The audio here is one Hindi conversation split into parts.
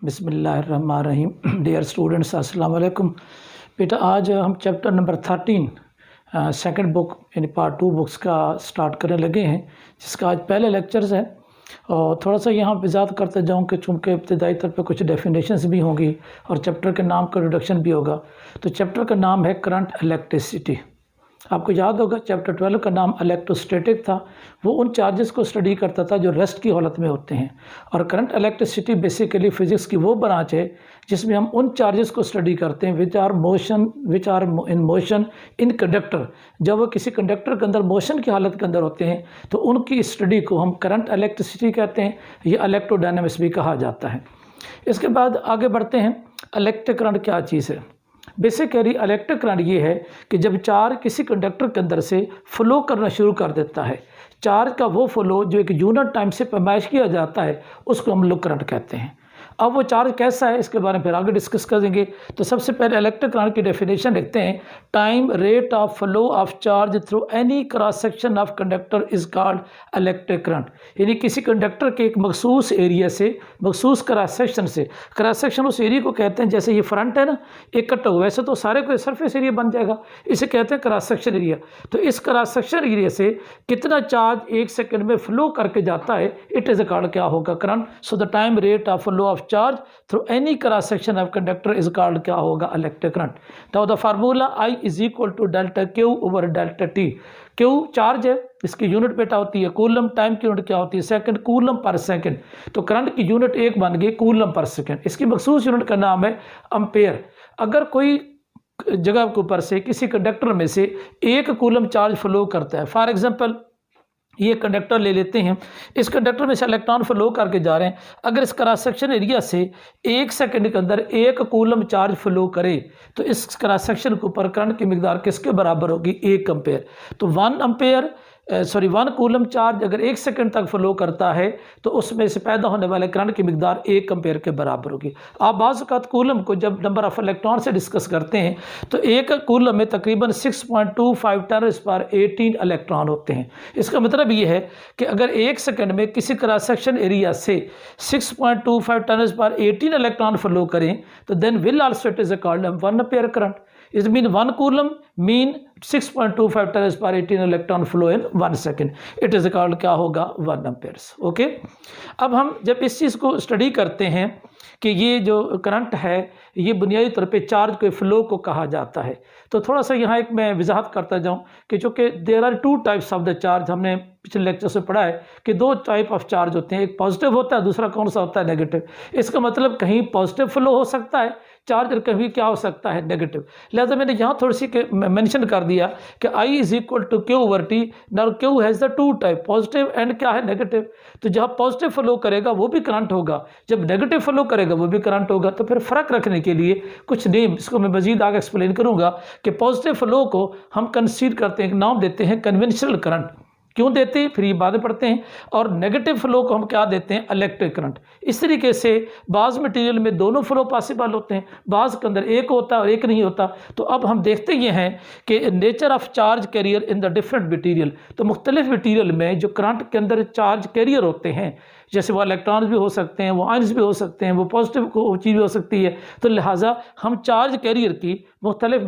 बिस्मिल्लाहिर्रहमानिर्रहीम। डियर स्टूडेंट्स, अस्सलाम वालेकुम। बेटा आज हम चैप्टर नंबर 13 सेकंड बुक यानी पार्ट 2 बुक्स का स्टार्ट करने लगे हैं, जिसका आज पहले लेक्चर्स है। और थोड़ा सा यहाँ वजाहत करते जाऊँ कि चूँकि इब्तदाई तौर पे कुछ डेफिनेशंस भी होंगी और चैप्टर के नाम का इंट्रोडक्शन भी होगा। तो चैप्टर का नाम है करंट इलेक्ट्रिसिटी। आपको याद होगा चैप्टर 12 का नाम इलेक्ट्रोस्टैटिक था। वो उन चार्जेस को स्टडी करता था जो रेस्ट की हालत में होते हैं। और करंट इलेक्ट्रिसिटी बेसिकली फिजिक्स की वो ब्रांच है जिसमें हम उन चार्जेस को स्टडी करते हैं which are in motion in conductor. जब वो किसी कंडक्टर के अंदर मोशन की हालत के अंदर होते हैं तो उनकी स्टडी को हम करंट इलेक्ट्रिसिटी कहते हैं, या इलेक्ट्रोडायनामिक्स भी कहा जाता है। इसके बाद आगे बढ़ते हैं। इलेक्ट्रिक करंट क्या चीज़ है? बेसिकली इलेक्ट्रिक करंट ये है कि जब चार्ज किसी कंडक्टर के अंदर से फ्लो करना शुरू कर देता है, चार्ज का वो फ्लो जो एक यूनिट टाइम से पैमाइश किया जाता है उसको हम लोग करंट कहते हैं। अब वो चार्ज कैसा है इसके बारे में फिर आगे डिस्कस करेंगे। तो सबसे पहले इलेक्ट्रिक करंट की डेफिनेशन लिखते हैं। Time rate of flow of charge through any cross section of conductor is called electric current. यानी किसी कंडक्टर के एक मखसूस एरिया से, मखसूस क्रॉस सेक्शन से, क्रॉस सेक्शन उस एरिया को कहते हैं, जैसे ये फ्रंट है ना, एक कट हुआ, वैसे तो सारे को सरफेस एरिया बन जाएगा, इसे कहते हैं क्रॉस सेक्शन एरिया। तो इस क्रॉस सेक्शन एरिया से कितना चार्ज एक सेकेंड में फ्लो करके जाता है, इट इज कॉल्ड क्या होगा? Current. So the time rate of flow of charge through any cross section of conductor is called क्या होगा? Electric current. Now the formula I is equal to delta Q over delta T। Q charge है, इसकी यूनिट बेटा होती है कूलम। टाइम की यूनिट क्या होती है? सेकंड। Coulomb per second. तो करंट की यूनिट एक बन गई कूलम पर सेकंड। इसकी मखसूस यूनिट का नाम है एम्पेयर। अगर कोई जगह के ऊपर से किसी कंडक्टर में से एक कूलम चार्ज फ्लो करता है, फॉर एग्जांपल ये कंडक्टर ले लेते हैं, इस कंडक्टर में से इलेक्ट्रॉन फ्लो करके जा रहे हैं, अगर इस क्रॉस सेक्शन एरिया से एक सेकंड के अंदर एक कूलम चार्ज फ्लो करे तो इस क्रॉस सेक्शन के ऊपर करंट की मिकदार किसके बराबर होगी? 1 एम्पेयर। तो 1 कूलम चार्ज अगर एक सेकंड तक फ्लो करता है तो उसमें से पैदा होने वाले करंट की मिकदार 1 एम्पेयर के बराबर होगी। आप बाज़ औक़ात कूलम को जब नंबर ऑफ इलेक्ट्रॉन से डिस्कस करते हैं तो एक कूलम में तकरीबन 6.25 10⁻18 इलेक्ट्रॉन होते हैं। इसका मतलब ये है कि अगर एक सेकंड में किसी क्रॉस सेक्शन एरिया से 6.25 10⁻18 इलेक्ट्रॉन फ्लो करें तो then will also it is called 1 ampere current. It mean 1 coulomb mean 6.25 10⁻18 electron flow in 1 second. It is called क्या होगा? 1 amperes. ओके। अब हम जब इस चीज़ को स्टडी करते हैं कि ये जो करंट है ये बुनियादी तौर पे चार्ज के फ्लो को कहा जाता है, तो थोड़ा सा यहाँ एक मैं वजाहत करता जाऊँ कि चूँकि there are 2 types of the charge. हमने पिछले लेक्चर से पढ़ा है कि 2 टाइप ऑफ चार्ज होते हैं, एक पॉजिटिव होता है, दूसरा कौन सा होता है? नेगेटिव। इसका मतलब कहीं पॉजिटिव फ्लो हो सकता है चार्ज और कभी क्या हो सकता है? नेगेटिव। लिहाजा मैंने यहाँ थोड़ी सी मेंशन कर दिया कि I is equal to Q over T। Now Q has the 2 type, positive and क्या है? नेगेटिव। तो जहाँ पॉजिटिव फ्लो करेगा वो भी करंट होगा, जब नेगेटिव फ्लो करेगा वो भी करंट होगा। तो फिर फ़र्क रखने के लिए कुछ नेम, इसको मैं मजीद आगे एक्सप्लेन करूँगा कि पॉजिटिव फ्लो को हम कंसीडर करते हैं, एक नाम देते हैं कन्वेंशनल करंट। क्यों देते हैं फिर ये बातें पढ़ते हैं। और नेगेटिव फ्लो को हम क्या देते हैं? Electric current. इस तरीके से बाज़ मटेरियल में दोनों फ्लो पॉसिबल होते हैं, बाज़ के अंदर एक होता है और एक नहीं होता। तो अब हम देखते ये हैं कि nature of charge carrier in the different material. तो मुख्तलिफ मटीरियल में जो करंट के अंदर चार्ज कैरियर होते हैं, जैसे वो इलेक्ट्रॉन्स भी हो सकते हैं, वो आयंस भी हो सकते हैं, वो पॉजिटिव को चीज़ भी हो सकती है। तो लिहाजा हम चार्ज कैरियर की मुख्तलिफ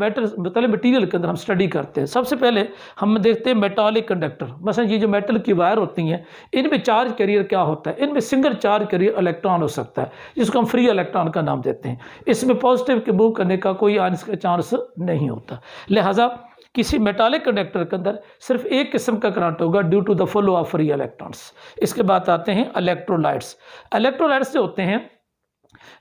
मटीरियल के अंदर हम स्टडी करते हैं। सबसे पहले हम देखते हैं मेटालिक कंडक्टर। मसलन ये जो मेटल की वायर होती हैं इनमें चार्ज कैरियर क्या होता है? इनमें सिंगल चार्ज कैरियर इलेक्ट्रॉन हो सकता है, जिसको हम फ्री इलेक्ट्रॉन का नाम देते हैं। इसमें पॉजिटिव के मूव करने का कोई आयंस का चांस नहीं होता। लिहाजा किसी मेटालिक कंडक्टर के अंदर सिर्फ एक किस्म का करंट होगा due to the flow of free electrons. इसके बाद आते हैं इलेक्ट्रोलाइट्स। इलेक्ट्रोलाइट्स जो होते हैं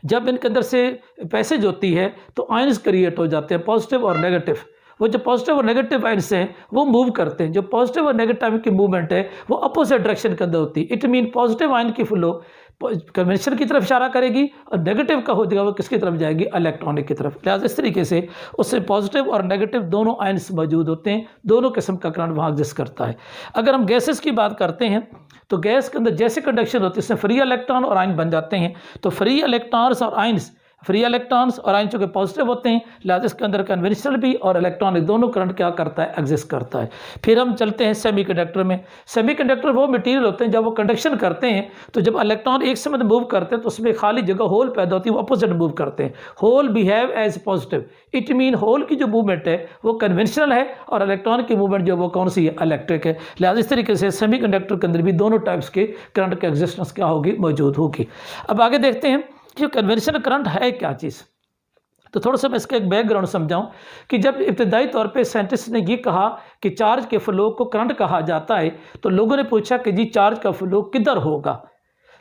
जब इनके अंदर से पैसेज होती है तो आयंस क्रिएट हो जाते हैं, पॉजिटिव और नेगेटिव। वो जो पॉजिटिव और नेगेटिव आयंस हैं वो मूव करते हैं। जो पॉजिटिव और नेगेटिव की मूवमेंट है वो अपोजिट डायरेक्शन के अंदर होती है। इट मीन पॉजिटिव आयन की फ्लो कन्वेंशन की तरफ इशारा करेगी और नेगेटिव का हो जाएगा वो किसकी तरफ जाएगी? इलेक्ट्रॉनिक की तरफ। लिहाजा इस तरीके से उससे पॉजिटिव और नेगेटिव दोनों आयंस मौजूद होते हैं, दोनों किस्म का करंट वहाँ एग्जिस्ट करता है। अगर हम गैसेस की बात करते हैं तो गैस के अंदर जैसे कंडक्शन होती है उसमें फ्री इलेक्ट्रॉन और आयन बन जाते हैं। तो फ्री इलेक्ट्रॉन्स और आयंस फ्री इलेक्ट्रॉन्स और आयन चूँकि पॉजिटिव होते हैं, लिहाजा इसके अंदर कन्वेंशनल भी और इलेक्ट्रॉनिक दोनों करंट क्या करता है, एग्जिस्ट करता है। फिर हम चलते हैं सेमीकंडक्टर में। सेमीकंडक्टर वो मटेरियल होते हैं जब वो कंडक्शन करते हैं तो जब इलेक्ट्रॉन एक समय मूव करते हैं तो उसमें खाली जगह होल पैदा होती है, वो अपोजिट मूव करते हैं। Hole behave as positive, it mean hole की जो मूवमेंट है वो कन्वेंशनल है और इलेक्ट्रॉन की मूवमेंट जो वो कौन सी है, इलेक्ट्रिक है। लिहाजा इस तरीके से सेमीकंडक्टर के अंदर भी दोनों टाइप्स के करंट की एग्जिस्टेंस क्या होगी, मौजूद होगी। अब आगे देखते हैं कि कन्वेंशनल करंट है क्या चीज़। तो थोड़ा सा मैं इसका एक बैकग्राउंड समझाऊं कि जब इब्तदाई तौर पे साइंटिस्ट ने ये कहा कि चार्ज के फ्लो को करंट कहा जाता है तो लोगों ने पूछा कि जी चार्ज का फ्लो किधर होगा।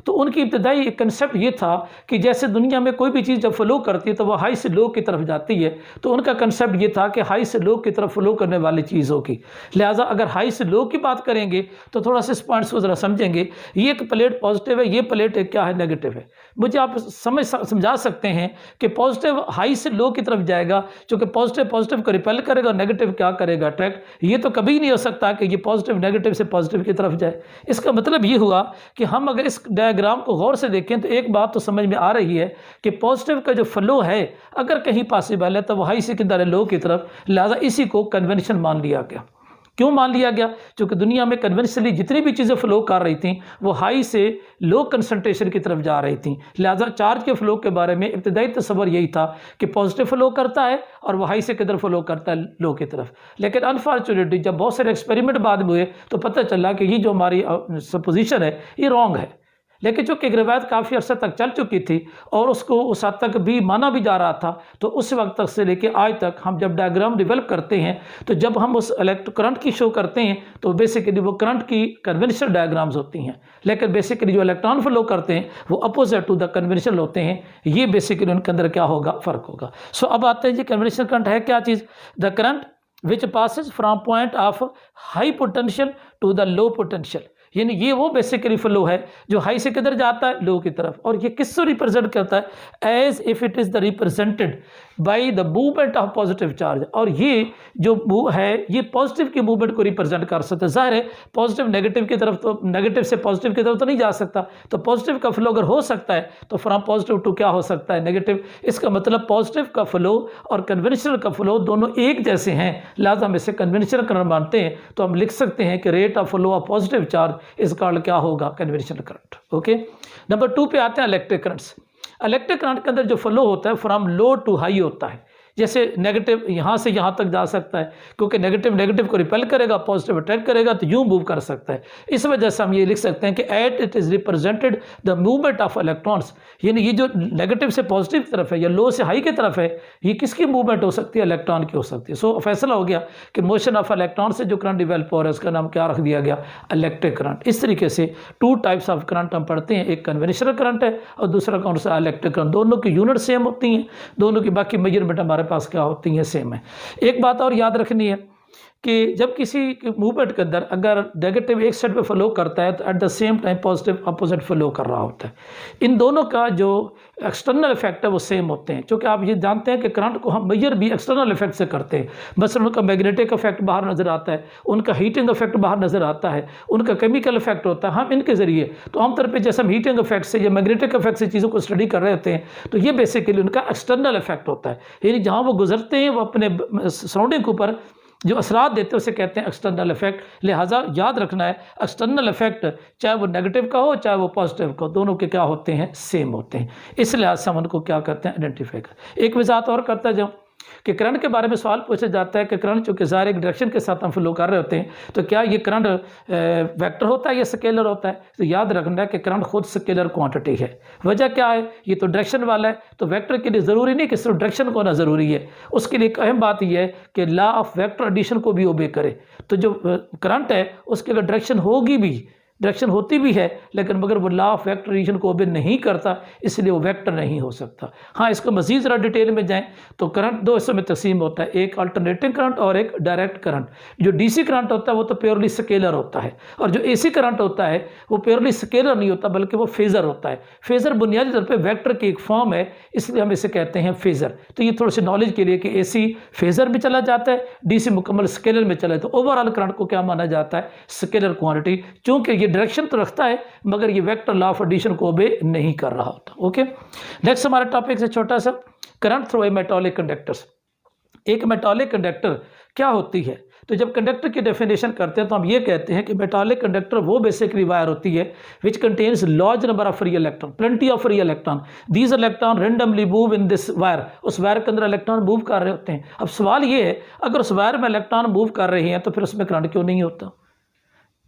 तो उनकी इब्तदाई एक कंसेप्ट ये था कि जैसे दुनिया में कोई भी चीज़ जब फ्लो करती है तो वह हाई से लो की तरफ जाती है, तो उनका कंसेप्ट ये था कि हाई से लो की तरफ फ्लो करने वाली चीज़ होगी। लिहाजा अगर हाई से लो की बात करेंगे तो थोड़ा सा इस पॉइंट्स को ज़रा समझेंगे। ये एक प्लेट पॉजिटिव है, ये प्लेट क्या है, नेगेटिव है। मुझे आप समझा सकते हैं कि पॉजिटिव हाई से लो की तरफ जाएगा, चूँकि पॉजिटिव को रिपेल करेगा और नेगेटिव क्या करेगा, अट्रैक्ट। ये तो कभी नहीं हो सकता कि ये पॉजिटिव नेगेटिव से पॉजिटिव की तरफ जाए। इसका मतलब ये हुआ कि हम अगर इस डायग्राम को गौर से देखें तो एक बात तो समझ में आ रही है कि पॉजिटिव का जो फ्लो है अगर कहीं पॉसिबल है तो वो हाई से किधर है, लो की तरफ। लिहाजा इसी को कन्वेंशन मान लिया गया। क्यों मान लिया गया? क्योंकि दुनिया में कन्वेंशनली जितनी भी चीज़ें फ्लो कर रही थी वो हाई से लो कंसंट्रेशन की तरफ जा रही थी। लिहाजा चार्ज के फ्लो के बारे में इब्तदाई तस्वर यही था कि पॉजिटिव फ्लो करता है और वो हाई से किधर फ्लो करता है, लो की तरफ। लेकिन अनफॉर्चुनेटली जब बहुत सारे एक्सपेरिमेंट बाद में हुए तो पता चला कि ये जो हमारी सपोजिशन है ये रॉन्ग है। लेकिन चूँकि एक रिवायत काफ़ी अर्से तक चल चुकी थी और उसको उस हद तक भी माना भी जा रहा था, तो उस वक्त तक से लेके आज तक हम जब डायग्राम डेवलप करते हैं तो जब हम उस करंट की शो करते हैं तो बेसिकली वो करंट की कन्वेंशनल डायग्राम्स होती हैं, लेकिन बेसिकली जो इलेक्ट्रॉन फ्लो करते हैं वो अपोजिट टू द कन्वेंशनल होते हैं। ये बेसिकली उनके अंदर क्या होगा, फ़र्क होगा। सो अब आते हैं जी कन्वेंशनल करंट है क्या चीज़। The current which passes from point of high potential to the low potential, यानी ये वो बेसिकली फ्लो है जो हाई से किधर जाता है, लो की तरफ। और ये किसको रिप्रेजेंट करता है, as if it is the represented by the movement of positive charge. और ये जो मूव है ये पॉजिटिव की मूवमेंट को रिप्रेजेंट कर सकता है। जाहिर है पॉजिटिव नेगेटिव की तरफ, तो नेगेटिव से पॉजिटिव की तरफ तो नहीं जा सकता, तो पॉजिटिव का फ्लो अगर हो सकता है तो फ्रॉम पॉजिटिव टू क्या हो सकता है, नेगेटिव। इसका मतलब पॉजिटिव का फ्लो और कन्वेंशनल का फ्लो दोनों एक जैसे हैं। लिहाजा हम इसे कन्वेंशनल करंट मानते हैं तो हम लिख सकते हैं कि rate of flow of positive charge इस कॉल्ड क्या होगा, कन्वेंशनल करंट। ओके, नंबर 2 पे आते हैं इलेक्ट्रिक करंट्स। इलेक्ट्रिक करंट के अंदर जो फ्लो होता है फ्रॉम लो टू हाई होता है। जैसे नेगेटिव यहाँ से यहाँ तक जा सकता है, क्योंकि नेगेटिव को रिपेल करेगा, पॉजिटिव अट्रैक्ट करेगा, तो यूँ मूव कर सकता है। इस वजह से हम ये लिख सकते हैं कि at it is represented the movement of electrons, यानी ये जो नेगेटिव से पॉजिटिव की तरफ है या लो से हाई की तरफ है, ये किसकी मूवमेंट हो सकती है, इलेक्ट्रॉन की हो सकती है। सो फैसला हो गया कि मोशन ऑफ इलेक्ट्रॉन से जो करंट डिवेल्प हो रहा है उसका नाम क्या रख दिया गया, इलेक्ट्रिक करंट। इस तरीके से 2 टाइप्स ऑफ करंट हम पढ़ते हैं, एक कन्वेंशनल करंट है और दूसरा कौन सा, इलेक्ट्रिक करंट। दोनों की यूनिट सेम होती हैं, दोनों की बाकी मेजरमेंट हमारे पास क्या होती हैं, सेम है। एक बात और याद रखनी है कि जब किसी मूवमेंट के अंदर अगर नेगेटिव एक साइड पे फ्लो करता है तो at the same time positive opposite flow कर रहा होता है। इन दोनों का जो एक्सटर्नल इफेक्ट है वो सेम होते हैं, क्योंकि आप ये जानते हैं कि करंट को हम मेजर भी एक्सटर्नल इफेक्ट से करते हैं। मसलन उनका मैग्नेटिक इफेक्ट बाहर नज़र आता है, उनका हीटिंग इफेक्ट बाहर नज़र आता है, उनका केमिकल इफेक्ट होता है। हम इनके ज़रिए तो आमतौर पर जैसे हम हीटिंग इफेक्ट से या मैग्नेटिक इफेक्ट से चीज़ों को स्टडी कर रहे होते हैं, तो ये बेसिकली उनका एक्सटर्नल इफेक्ट होता है, यानी जहाँ वो गुजरते हैं वो अपने सराउंडिंग के ऊपर जो असरात देते हैं उसे कहते हैं एक्सटर्नल इफेक्ट। लिहाजा याद रखना है एक्सटर्नल इफेक्ट चाहे वो नेगेटिव का हो चाहे वो पॉजिटिव का हो, दोनों के क्या होते हैं, सेम होते हैं। इस लिहाज से हम उनको क्या करते हैं, आइडेंटिफाई कर। एक वजाहत और करता जाऊँ कि करंट के बारे में सवाल पूछा जाता है कि करंट चूँकि ज़ाहिर एक डायरेक्शन के साथ हम फ्लो कर रहे होते हैं, तो क्या ये करंट वेक्टर होता है या स्केलर होता है। तो याद रखना है कि करंट खुद स्केलर क्वांटिटी है। वजह क्या है, ये तो डायरेक्शन वाला है, तो वेक्टर के लिए ज़रूरी नहीं कि सिर्फ डायरेक्शन को होना ज़रूरी है। उसके लिए एक अहम बात यह है कि लॉ ऑफ वेक्टर एडिशन को भी ओबे करे। तो जो करंट है उसकी अगर डायरेक्शन होगी भी, डायरेक्शन होती भी है, लेकिन मगर वो लॉ ऑफ वेक्टर एडिशन को ओबे नहीं करता, इसलिए वो वेक्टर नहीं हो सकता। हाँ, इसको मज़ीद ज़रा डिटेल में जाएं तो करंट 2 हिस्सों में तकसीम होता है, एक अल्टरनेटिंग करंट और एक डायरेक्ट करंट। जो डीसी करंट होता है वो तो प्योरली स्केलर होता है, और जो एसी करंट होता है वो प्योरली स्केलर नहीं होता बल्कि वो फेज़र होता है। फेज़र बुनियादी तौर पर वेक्टर की एक फॉर्म है, इसलिए हम इसे कहते हैं फेज़र। तो ये थोड़ी सी नॉलेज के लिए कि एसी फेज़र में चला जाता है, डीसी मुकम्मल स्केलर में चला, तो ओवरऑल करंट को क्या माना जाता है, स्केलर क्वांटिटी। चूँकि ये डायरेक्शन तो रखता है मगर ये वेक्टर लॉ ऑफ एडिशन को ओबे नहीं कर रहा होता। ओके, नेक्स्ट हमारा टॉपिक है छोटा सा, current through a metallic conductors. एक मेटालिक कंडक्टर क्या होती है? तो जब कंडक्टर की डेफिनेशन करते हैं तो हम ये कहते हैं कि मेटालिक कंडक्टर वो बेसिकली वायर होती है which contains large number of free electron, plenty of free electron, these electron randomly move in this wire. उस वायर के अंदर इलेक्ट्रॉन मूव कर रहे होते हैं। अब सवाल ये है, अगर उस वायर में इलेक्ट्रॉन मूव कर रहे हैं तो फिर उसमें करंट क्यों नहीं होता?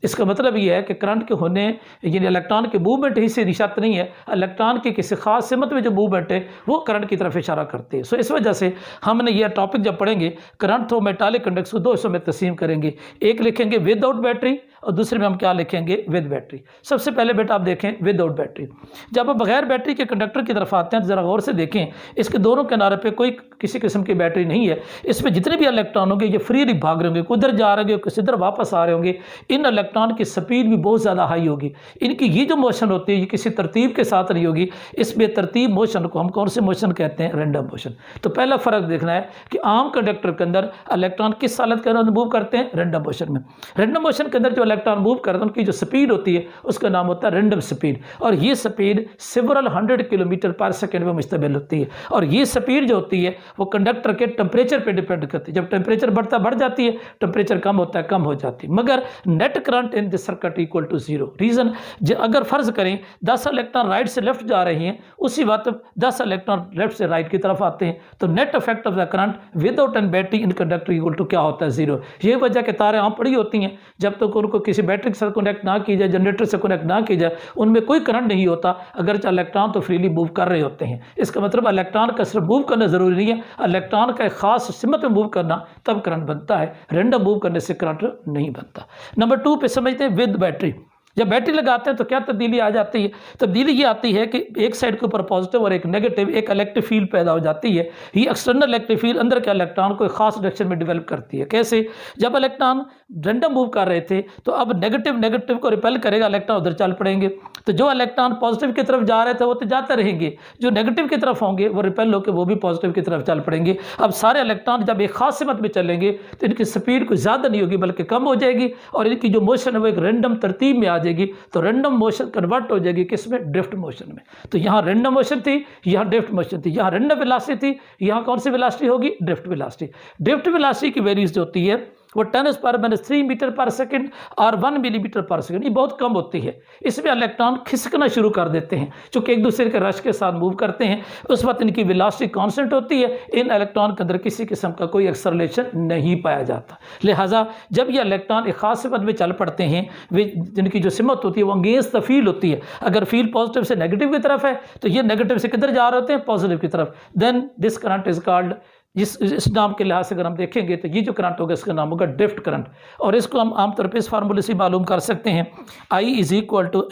इसका मतलब ये है कि करंट के होने यानी इलेक्ट्रॉन के मूवमेंट ही सीधी शर्त नहीं है, इलेक्ट्रॉन की किसी खास सिमत में जो मूवमेंट है वो करंट की तरफ इशारा करते हैं। सो इस वजह से हमने ये टॉपिक जब पढ़ेंगे करंट थ्रू मेटालिक कंडक्टर्स को दो हिस्सों में तकसीम करेंगे, एक लिखेंगे विदाउट बैटरी और दूसरे में हम क्या लिखेंगे, विद बैटरी। सबसे पहले बेटा आप देखें विदाउट बैटरी। जब आप बगैर बैटरी के कंडक्टर की तरफ आते हैं तो ज़रा गौर से देखें, इसके दोनों किनारे पे कोई किसी किस्म की बैटरी नहीं है। इसमें जितने भी इलेक्ट्रॉन होंगे ये फ्रीली भाग रहे होंगे, उधर जा रहे होंगे, किसी इधर वापस आ रहे होंगे। इन इलेक्ट्रॉन की स्पीड भी बहुत ज़्यादा हाई होगी। इनकी ये जो मोशन होती है ये किसी तरतीब के साथ नहीं होगी। इस बेतरतीब मोशन को हम कौन से मोशन कहते हैं, रैंडम मोशन। तो पहला फ़र्क देखना है कि आम कंडक्टर के अंदर इलेक्ट्रॉन किस हालत के अंदर मूव करते हैं, रैंडम मोशन में। रैंडम मोशन के अंदर जो इलेक्ट्रॉन मूव करते हैं उनकी जो स्पीड होती है उसका नाम होता है रैंडम स्पीड, और ये स्पीड सेवरल 100 किलोमीटर पर सेकेंड में मुश्तमिल होती है। और ये स्पीड जो होती है वो कंडक्टर के टेम्परेचर पे डिपेंड करती है। जब टेम्परेचर बढ़ जाती है, टेम्परेचर कम होता है, कम हो जाती है। मगर net current in this circuit equal to zero. Reason, अगर फर्ज करें 10 इलेक्ट्रॉन राइट से लेफ्ट जा रहे हैं, उसी वक्त 10 इलेक्ट्रॉन लेफ्ट से राइट की तरफ आते हैं, तो net effect of the current without an battery in conductor equal to क्या होता है, जीरो। ये वजह के तारे आम पड़ी होती हैं, जब तक उनको किसी बैटरी के साथ कनेक्ट ना की जाए, जनरेटर से कनेक्ट ना की जाए, उनमें कोई करंट नहीं होता, अगर इलेक्ट्रॉन तो फ्रीली मूव कर रहे होते हैं। इसका मतलब इलेक्ट्रॉन का सिर्फ मूव करना जरूरी नहीं है, इलेक्ट्रॉन का एक खास सिमत में मूव करना तब करंट बनता है, रैंडम मूव करने से करंट नहीं बनता। नंबर 2 पे समझते हैं विद बैटरी। जब बैटरी लगाते हैं तो क्या तब्दीली आ जाती है? तब्दीली ये आती है कि एक साइड के ऊपर पॉजिटिव और एक नेगेटिव, एक इलेक्ट्रिक फील्ड पैदा हो जाती है। ये एक्सटर्नल इलेक्ट्रिक फील्ड अंदर के इलेक्ट्रॉन को एक खास डायरेक्शन में डेवलप करती है। कैसे? जब इलेक्ट्रॉन रैंडम मूव कर रहे थे तो अब नेगेटिव को रिपेल करेगा, इलेक्ट्रॉन उधर चल पड़ेंगे। तो जो इलेक्ट्रॉन पॉजिटिव की तरफ जा रहे थे वो तो जाते रहेंगे, जो नेगेटिव की तरफ होंगे वो रिपेल होकर वो भी पॉजिटिव की तरफ चल पड़ेंगे। अब सारे इलेक्ट्रॉन जब एक खास सिमत में चलेंगे तो इनकी स्पीड कुछ ज़्यादा नहीं होगी बल्कि कम हो जाएगी, और इनकी जो मोशन है वो एक रैंडम तरतीब में आ जाएगी। तो रैंडम मोशन कन्वर्ट हो जाएगी किसमें, ड्रिफ्ट मोशन में। तो यहाँ रैंडम मोशन थी, यहाँ ड्रिफ्ट मोशन थी, यहाँ रैंडम वेलोसिटी थी, यहाँ कौन सी वेलोसिटी होगी, ड्रिफ्ट वेलोसिटी। ड्रिफ्ट वेलोसिटी की वैल्यूज जो होती है वो 10⁻³ मीटर पर सेकंड और 1 मिलीमीटर पर सेकंड, ये बहुत कम होती है। इसमें इलेक्ट्रॉन खिसकना शुरू कर देते हैं, चूंकि एक दूसरे के रश के साथ मूव करते हैं, उस वक्त इनकी वेलोसिटी कांस्टेंट होती है। इन इलेक्ट्रॉन के अंदर किसी किस्म का कोई एक्सेलरेशन नहीं पाया जाता। लिहाजा जब ये इलेक्ट्रॉन एक खास सिमत में चल पड़ते हैं, वे जिनकी जो सिमत होती है वो अगेंस्ट द फील्ड होती है। अगर फील्ड पॉजिटिव से नेगेटिव की तरफ है तो ये नेगेटिव से किधर जा रहे होते हैं, पॉजिटिव की तरफ। Then this current is called, इस नाम के लिहाज से अगर हम देखेंगे तो ये जो करंट होगा इसका नाम होगा ड्रिफ्ट करंट। और इसको हम आमतौर पर इस फार्मूले से मालूम कर सकते हैं, I =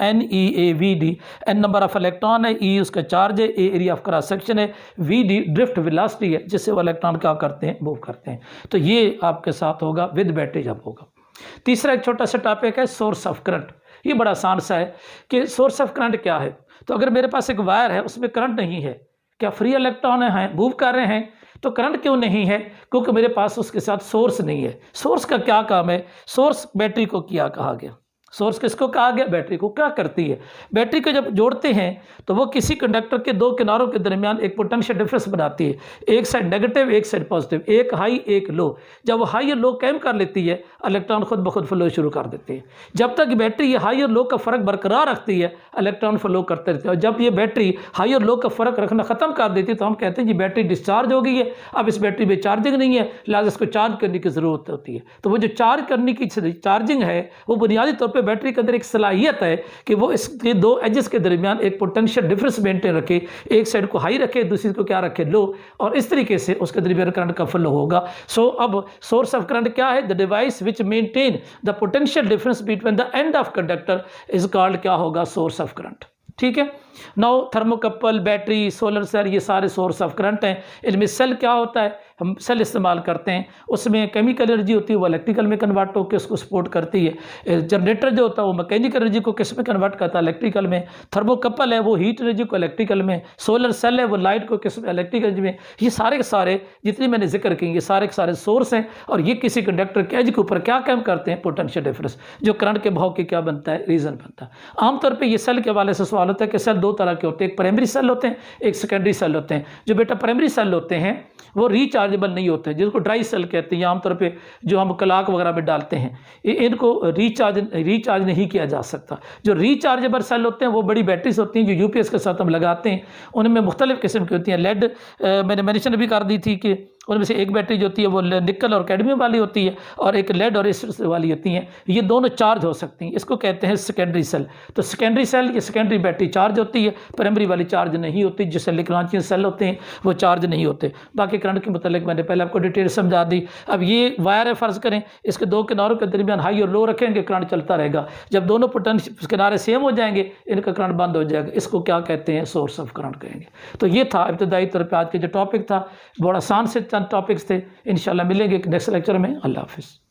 NeAVD। N number of electron है, E उसका चार्ज है, A area of cross section है, VD ड्रिफ्ट वेलोसिटी है जिससे वो इलेक्ट्रॉन क्या करते हैं, मूव करते हैं। तो ये आपके साथ होगा विद बैटरी जब होगा। तीसरा एक छोटा सा टॉपिक है सोर्स ऑफ करंट। ये बड़ा आसान सा है कि सोर्स ऑफ करंट क्या है। तो अगर मेरे पास एक वायर है उसमें करंट नहीं है, क्या फ्री इलेक्ट्रॉन हैं, मूव कर रहे हैं, तो करंट क्यों नहीं है? क्योंकि मेरे पास उसके साथ सोर्स नहीं है। सोर्स का क्या काम है? सोर्स बैटरी को क्या कहा गया, सोर्स किसको कहा गया, बैटरी को। क्या करती है बैटरी को? जब जोड़ते हैं तो वो किसी कंडक्टर के दो किनारों के दरमियान एक पोटेंशियल डिफरेंस बनाती है, एक साइड नेगेटिव एक साइड पॉजिटिव, एक हाई एक लो। जब वो हाई और लो कैम कर लेती है, इलेक्ट्रॉन खुद ब खुद फ्लो शुरू कर देते हैं। जब तक बैटरी ये हाई और लो का फ़र्क बरकरार रखती है, इलेक्ट्रॉन फ्लो करते रहते हैं। और जब ये बैटरी हाई और लो का फ़र्क रखना ख़त्म कर देती है तो हम कहते हैं जी बैटरी डिस्चार्ज हो गई है, अब इस बैटरी में चार्जिंग नहीं है, लिहाजा इसको चार्ज करने की ज़रूरत होती है। तो वो जो चार्ज करने की चार्जिंग है वो बुनियादी तौर पर बैटरी के अंदर एक सलाहियत है कि वो इसके दो एजेस के दरमियान एक पोटेंशियल डिफरेंस मेंटेन रखे, एक साइड को हाई रखे, दूसरी को क्या रखे, लो, और इस तरीके से उसके दरमियान करंट का फ्लो होगा। सो अब सोर्स ऑफ करंट क्या है? The device which maintain the potential difference between the end of conductor is called क्या होगा, सोर्स ऑफ करंट। ठीक है। Now thermocouple, battery, solar cell, ये सारे सोर्स ऑफ करंट हैं। इनमें सेल क्या होता है? हम सेल इस्तेमाल करते हैं, उसमें केमिकल एनर्जी होती है वो इलेक्ट्रिकल में कन्वर्ट होकर उसको सपोर्ट करती है। जनरेटर जो होता है वो मैकेनिकल एनर्जी को किस में कन्वर्ट करता है, इलेक्ट्रिकल में। थर्मोकपल है वो हीट एनर्जी को इलेक्ट्रिकल में। सोलर सेल है वो लाइट को किस में, इलेक्ट्रिकल एनर्जी में। ये सारे के सारे जितने मैंने जिक्र किए ये सारे के सारे सोर्स हैं, और ये किसी कंडक्टर के एज के ऊपर क्या काम करते हैं, पोटेंशियल डिफरेंस, जो करंट के भाव के क्या बनता है, रीजन बनता है। आमतौर पर ये सेल के हवाले से सवाल होता है कि सेल दो तरह के होते हैं, एक प्राइमरी सेल होते हैं, एक सेकेंडरी सेल होते हैं। जो बेटा प्राइमरी सेल होते हैं वो रिचार्जेबल नहीं होते हैं, जिसको ड्राई सेल कहते हैं, आमतौर पे जो हम क्लॉक वगैरह में डालते हैं, इनको रिचार्ज नहीं किया जा सकता। जो रिचार्जेबल सेल होते हैं वो बड़ी बैटरीज होती हैं, जो यूपीएस के साथ हम लगाते हैं, उनमें मुख्तलिफ किस्म की होती हैं। लेड मैंने मेंशन भी कर दी थी कि उनमें से एक बैटरी जो होती है वो निकल और कैडमियम वाली होती है, और एक लेड और एसिड वाली होती हैं। ये दोनों चार्ज हो सकती हैं, इसको कहते हैं सेकेंडरी सेल। तो सेकेंडरी सेल या सेकेंडरी बैटरी चार्ज होती है, प्राइमरी वाली चार्ज नहीं होती। जिससे लिग्रांजियन सेल होते हैं वो चार्ज नहीं होते। बाकी करंट के मतलब मैंने पहले आपको डिटेल समझा दी। अब ये वायर है, फ़र्ज़ करें इसके दो किनारों के दरमियान हाई और लो रखेंगे, करंट चलता रहेगा। जब दोनों पोटेंशियल किनारे सेम हो जाएंगे इनका करंट बंद हो जाएगा। इसको क्या कहते हैं, सोर्स ऑफ करंट कहेंगे। तो ये था इब्तदाई तौर पर आज के जो टॉपिक था, बड़ा आसान से चंद टॉपिक्स थे। इंशाल्लाह मिलेंगे नेक्स्ट लेक्चर में। अल्लाह हाफ़िज़।